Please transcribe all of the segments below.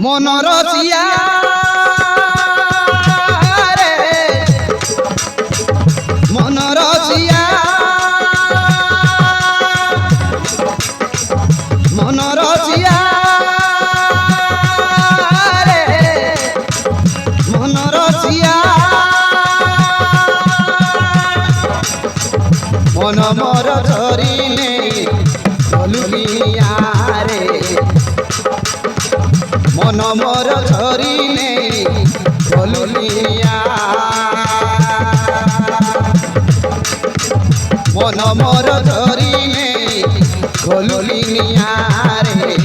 मनोरसिया मनोरसिया मनोरसिया मनोरसिया मन मोर धरिने चलुलिया रे मन मोर धरिने चलुलिया मन मोर धरिने चलुलिया रे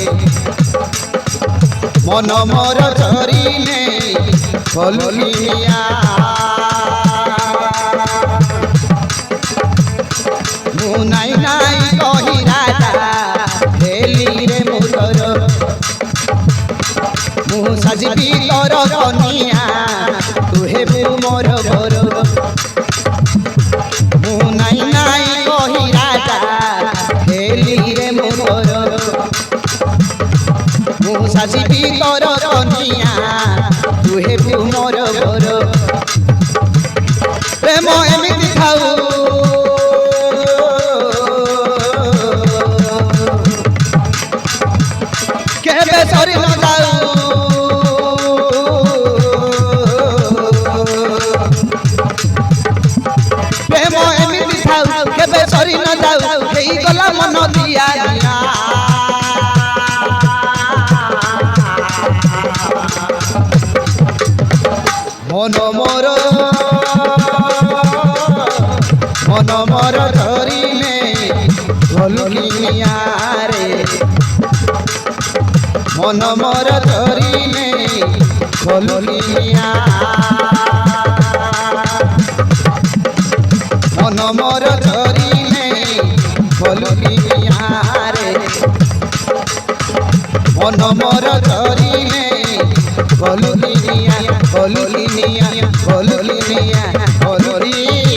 मन मोर धरिने चलुलिया नाई नाई कही राजा हेली रे मोर मु साजिबी तोर कनिया तू हेबु मोर घर मु नाई नाई कही राजा हेली रे मोर मु साजिबी तोर कनिया तू हेबु मोर घर प्रेम एमिति खाऊ सरी न जाऊ प्रेम एमिति थाऊ केबे सरी न जाऊ हेई गला मन दिया दिया मन मोर धरिने भलुलिया रे मन मोर धरिने भलुलिया मन मोर धरिने भलुलिया रे मन मोर धरिने भलुलिया भलुलिया भलुलिया भलुलिया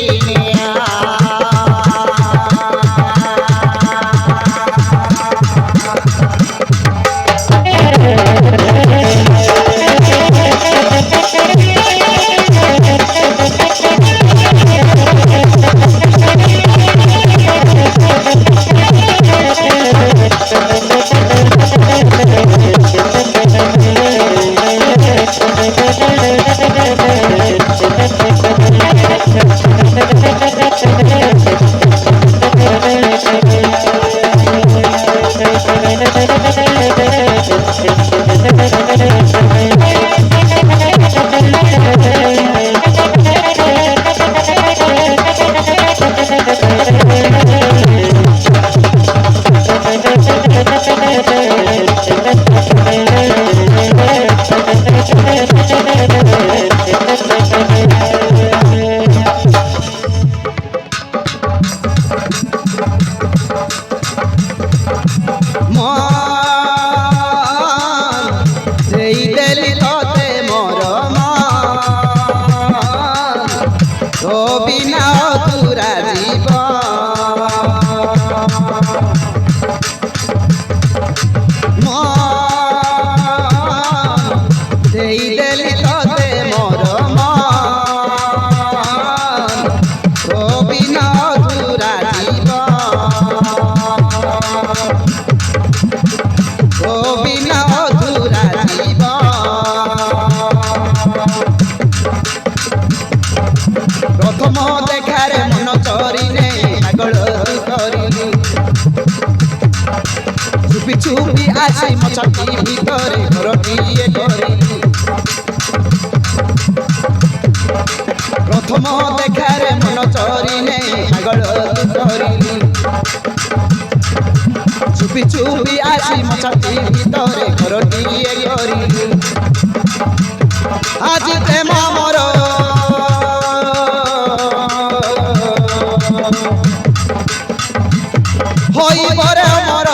चुपी आसी मछटी भीतरे घरटिए करिलु प्रथम देखारे मन चरिने पागल करिलु चुपी चुपी आसी मछटी भीतरे घरटिए करिलु आज प्रेम मोर होई बरे मोर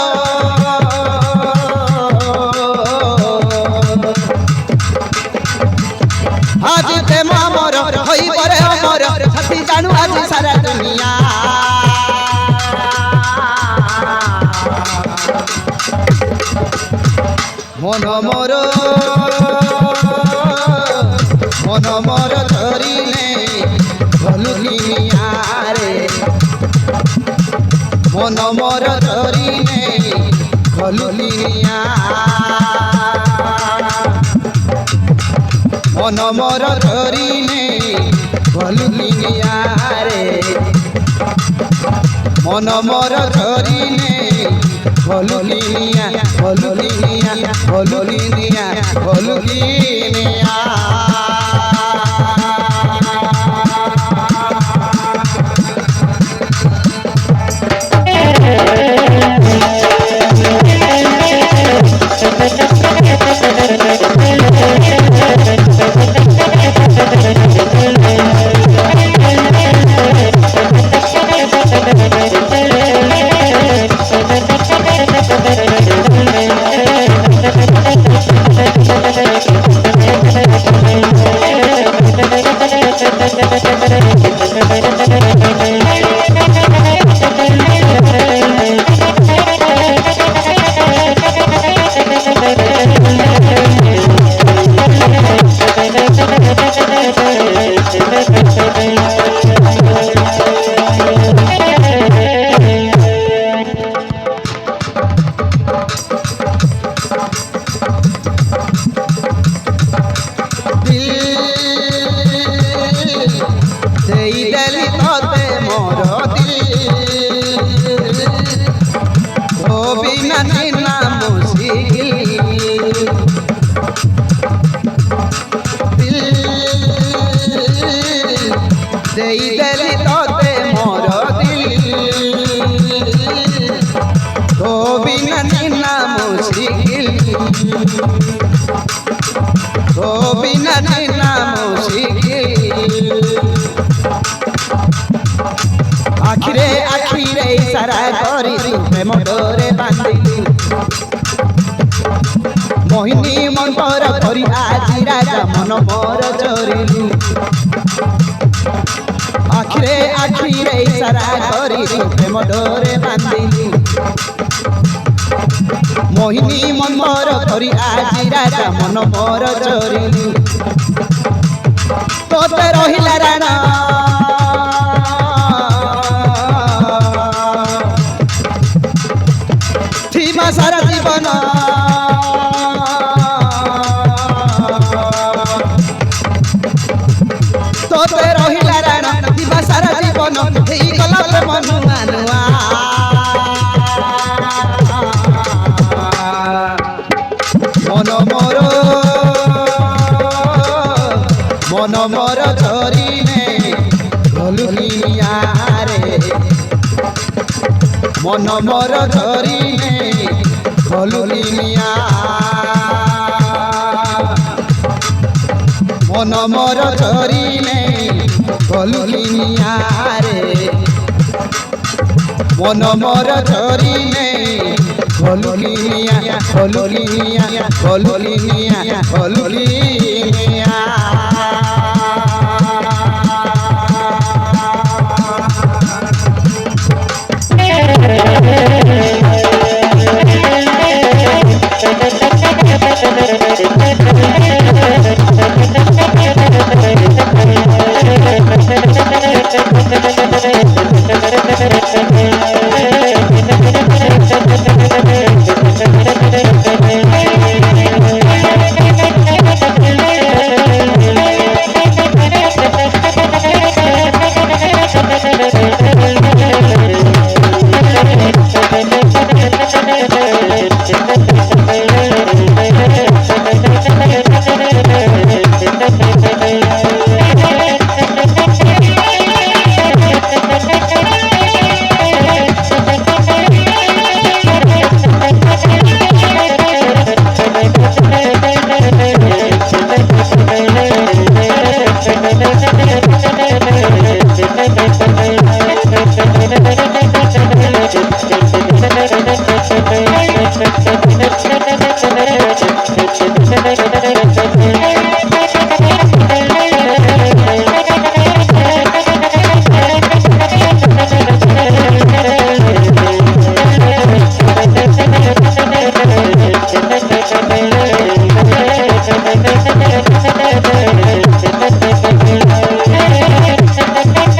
आज प्रेम मोर होई बरे मोर छाती जानू आज सारा दुनिया মন মোর ধরিলে ভলুলিয়ারে মন মোর ধরিলে ভলুলিয়া মন মোর ধরিলে ভলুলিয়ারে মন মোর ধরিলে ভলুলিয়া ভলুলিয়া ভলুলিয়া ভলুলিয়া देली तोते मोर दिल तो बिना निना मुश्किल तो बिना निना मुश्किल आखिरे आखिरे सारा करी प्रेम डोरे बांधिली मोहिनी मंतर करी आज राजा मन मोर चोरिली आखिरे आखिरे सारा करी प्रेम डोरे बांधिली मोहिनी मंतर करी आज राजा मन मोर चोरिली तोते रहिला राणा थीमा सारा जीवन तोते रहिला राणा थीमा सारा जीवन हेई गला प्रेम नुआ नुआ मन मोर धरिने भलुलिया रे मन मोर धरिने भलुलिया मन मोर धरिने भलुलिया रे मन मोर धरिने भलुलिया भलुलिया भलुलिया भलुलिया